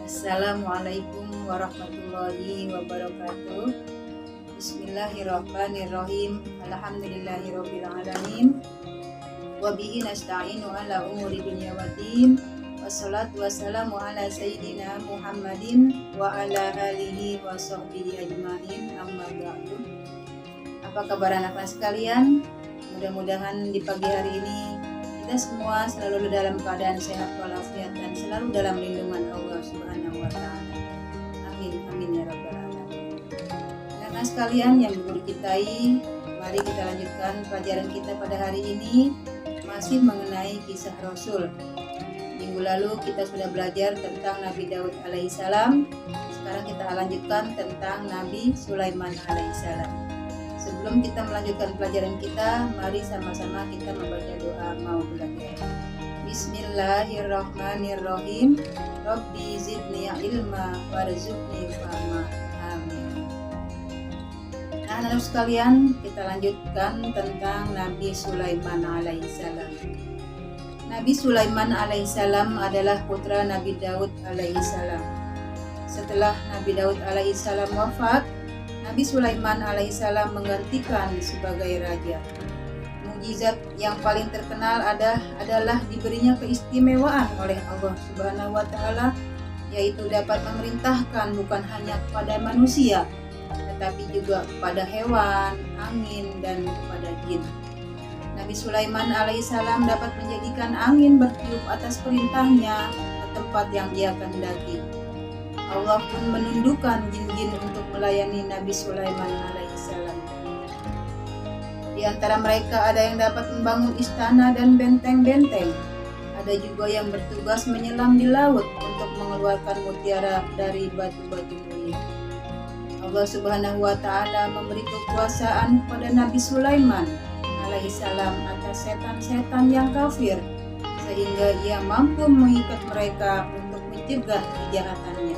Assalamualaikum warahmatullahi wabarakatuh. Bismillahirrahmanirrahim. Alhamdulillahirabbil alamin. Wa bihi nasta'inu ala umuri dunya waddin. Wassalatu wassalamu ala sayyidina Muhammadin wa ala alihi wa sahbihi ajmain. Amma ba'du. Apa kabar anak-anak sekalian? Mudah-mudahan di pagi hari ini kita semua selalu dalam keadaan sehat walafiat dan selalu dalam lindungan Allah Subhanahu wa taala. Amin amin ya rabbal alamin. Anak-anak sekalian yang berguru kitai, mari kita lanjutkan pelajaran kita pada hari ini masih mengenai kisah Rasul. Minggu lalu kita sudah belajar tentang Nabi Daud alaihissalam. Sekarang kita lanjutkan tentang Nabi Sulaiman alaihissalam. Sebelum kita melanjutkan pelajaran kita, mari sama-sama kita membaca doa mau belajar. Bismillahirrahmanirrahim. Rabbi zidni ilma warzuqni fahma. Amin. Nah, anak sekalian, kita lanjutkan tentang Nabi Sulaiman alaihissalam. Nabi Sulaiman alaihissalam adalah putra Nabi Daud alaihissalam. Setelah Nabi Daud alaihissalam wafat, Nabi Sulaiman alaihissalam menggantikan sebagai raja. Mukjizat yang paling terkenal adalah diberinya keistimewaan oleh Allah Subhanahu wa taala, yaitu dapat memerintahkan bukan hanya kepada manusia, tetapi juga kepada hewan, angin, dan kepada jin. Nabi Sulaiman alaihissalam dapat menjadikan angin bertiup atas perintahnya ke tempat yang dia kehendaki. Allah pun menundukkan jin-jin untuk melayani Nabi Sulaiman alaihissalam. Di antara mereka ada yang dapat membangun istana dan benteng-benteng. Ada juga yang bertugas menyelam di laut untuk mengeluarkan mutiara dari batu-batu mulia. Allah Subhanahu wa taala memberi kekuasaan kepada Nabi Sulaiman alaihissalam atas setan-setan yang kafir, sehingga ia mampu mengikat mereka untuk mencegah kejahatannya.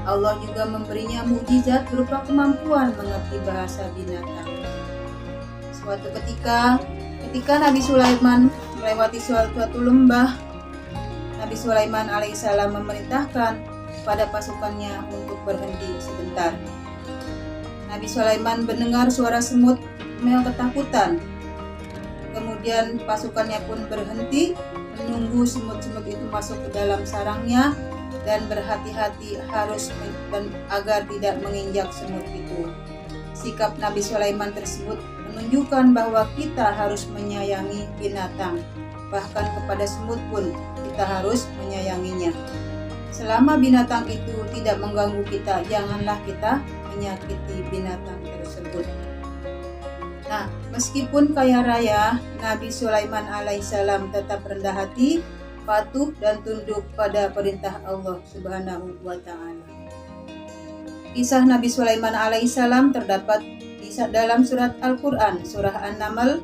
Allah juga memberinya mukjizat berupa kemampuan mengerti bahasa binatang. Suatu ketika Nabi Sulaiman melewati suatu lembah, Nabi Sulaiman alaihissalam memerintahkan kepada pasukannya untuk berhenti sebentar. Nabi Sulaiman mendengar suara semut yang ketakutan. Kemudian pasukannya pun berhenti menunggu semut-semut itu masuk ke dalam sarangnya dan berhati-hati agar tidak menginjak semut itu. Sikap Nabi Sulaiman tersebut menunjukkan bahwa kita harus menyayangi binatang. Bahkan kepada semut pun kita harus menyayanginya. Selama binatang itu tidak mengganggu kita, janganlah kita menyakiti binatang tersebut. Nah, meskipun kaya raya, Nabi Sulaiman alaihissalam tetap rendah hati, patuh dan tunduk pada perintah Allah Subhanahu wa taala. Kisah Nabi Sulaiman alaihissalam terdapat dalam surat Al-Qur'an, surah An-Naml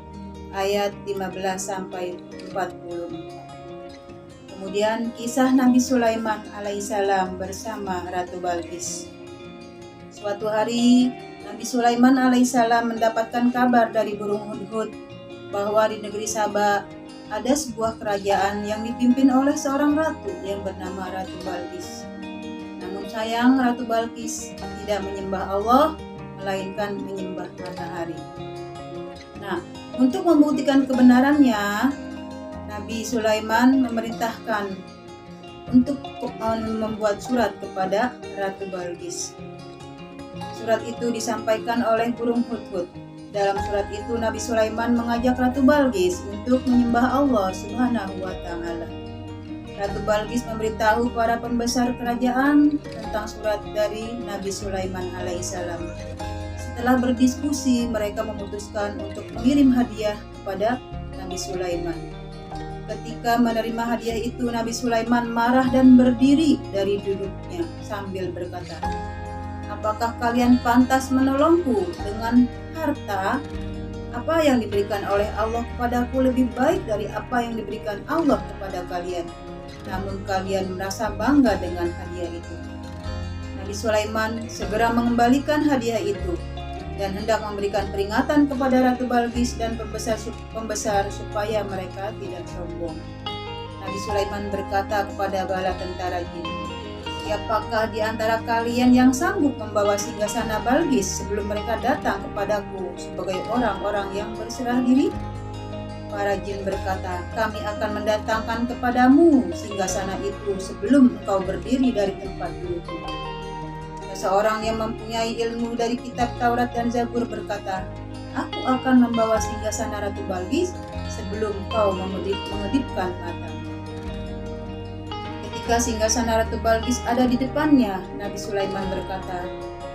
ayat 15 sampai 44. Kemudian kisah Nabi Sulaiman alaihissalam bersama Ratu Balqis. Suatu hari Nabi Sulaiman alaihissalam mendapatkan kabar dari burung hudhud bahwa di negeri Saba ada sebuah kerajaan yang dipimpin oleh seorang ratu yang bernama Ratu Balqis. Namun sayang, Ratu Balqis tidak menyembah Allah, melainkan menyembah matahari. Nah, untuk membuktikan kebenarannya, Nabi Sulaiman memerintahkan untuk membuat surat kepada Ratu Balqis. Surat itu disampaikan oleh burung hudhud. Dalam surat itu Nabi Sulaiman mengajak Ratu Balqis untuk menyembah Allah Subhanahu wa taala. Ratu Balqis memberitahu para pembesar kerajaan tentang surat dari Nabi Sulaiman alaihissalam. Setelah berdiskusi, mereka memutuskan untuk mengirim hadiah kepada Nabi Sulaiman. Ketika menerima hadiah itu, Nabi Sulaiman marah dan berdiri dari duduknya sambil berkata, "Apakah kalian pantas menolongku dengan harta? Apa yang diberikan oleh Allah kepadaku lebih baik dari apa yang diberikan Allah kepada kalian. Namun kalian merasa bangga dengan hadiah itu." Nabi Sulaiman segera mengembalikan hadiah itu dan hendak memberikan peringatan kepada Ratu Balqis dan pembesar supaya mereka tidak sombong. Nabi Sulaiman berkata kepada bala tentara jin, Siapakah di antara kalian yang sanggup membawa singgasana Balqis sebelum mereka datang kepadaku sebagai orang-orang yang berserah diri? Para jin berkata, kami akan mendatangkan kepadamu singgasana itu sebelum engkau berdiri dari tempat dudukmu. Seseorang yang mempunyai ilmu dari kitab Taurat dan Zabur berkata, aku akan membawa singgasana Ratu Balqis sebelum kau mengedipkan mata. Ketika singgasana Ratu Balqis ada di depannya, Nabi Sulaiman berkata,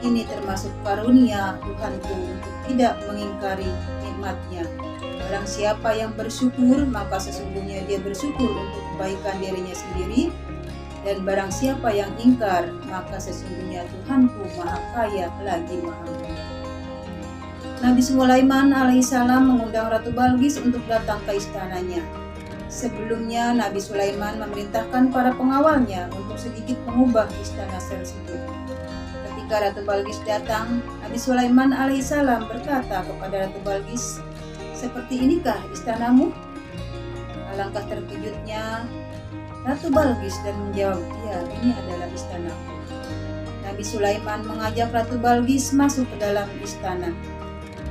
ini termasuk karunia Tuhanku untuk tidak mengingkari nikmatnya. Barang siapa yang bersyukur, maka sesungguhnya dia bersyukur untuk kebaikan dirinya sendiri. Dan barang siapa yang ingkar, maka sesungguhnya Tuhanku maha kaya lagi maha mulia. Nabi Sulaiman alaihissalam mengundang Ratu Balqis untuk datang ke istananya. Sebelumnya Nabi Sulaiman memerintahkan para pengawalnya untuk sedikit mengubah istana tersebut. Ketika Ratu Balqis datang, Nabi Sulaiman alaihissalam berkata kepada Ratu Balqis, seperti inikah istanamu? Alangkah terkejutnya Ratu Balqis dan menjawab, ya, ini adalah istanaku. Nabi Sulaiman mengajak Ratu Balqis masuk ke dalam istana.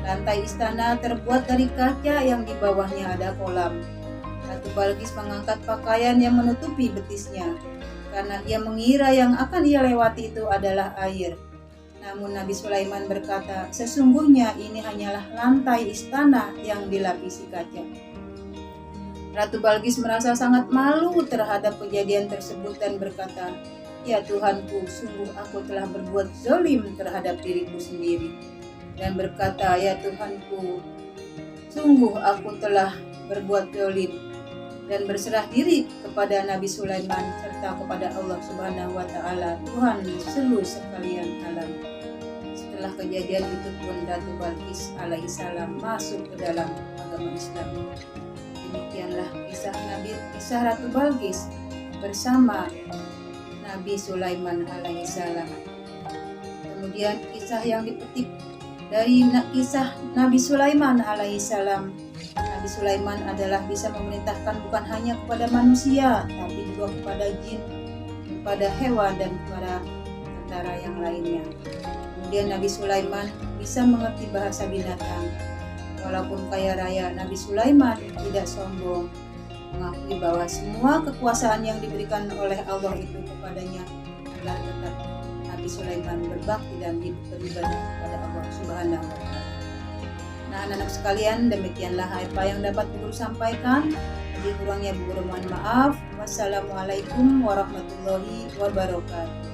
Lantai istana terbuat dari kaca yang di bawahnya ada kolam. Ratu Balqis mengangkat pakaian yang menutupi betisnya, karena ia mengira yang akan ia lewati itu adalah air. Namun Nabi Sulaiman berkata, sesungguhnya ini hanyalah lantai istana yang dilapisi kaca. Ratu Balqis merasa sangat malu terhadap kejadian tersebut dan berkata, ya Tuhanku, sungguh aku telah berbuat zalim terhadap diriku sendiri. Dan berkata, ya Tuhanku, sungguh aku telah berbuat zalim, dan berserah diri kepada Nabi Sulaiman serta kepada Allah Subhanahu wa Ta'ala, Tuhan seluruh sekalian alam. Setelah kejadian itu pun Ratu Balqis alaihissalam masuk ke dalam agama Islam. Demikianlah kisah Ratu Balqis bersama Nabi Sulaiman alaihissalam. Kemudian kisah yang dipetik dari kisah Nabi Sulaiman alaihissalam. Nabi Sulaiman adalah bisa memerintahkan bukan hanya kepada manusia, tapi juga kepada jin, kepada hewan, dan kepada tentara yang lainnya. Kemudian Nabi Sulaiman bisa mengerti bahasa binatang. Walaupun kaya raya, Nabi Sulaiman tidak sombong, mengakui bahwa semua kekuasaan yang diberikan oleh Allah itu kepadanya adalah tetap Nabi Sulaiman berbakti dan beribadah kepada Allah Subhanahu wa Ta'ala. Nah, anak-anak sekalian, demikianlah apa yang dapat Guru sampaikan. Lebih kurangnya Guru mohon maaf. Wassalamualaikum warahmatullahi wabarakatuh.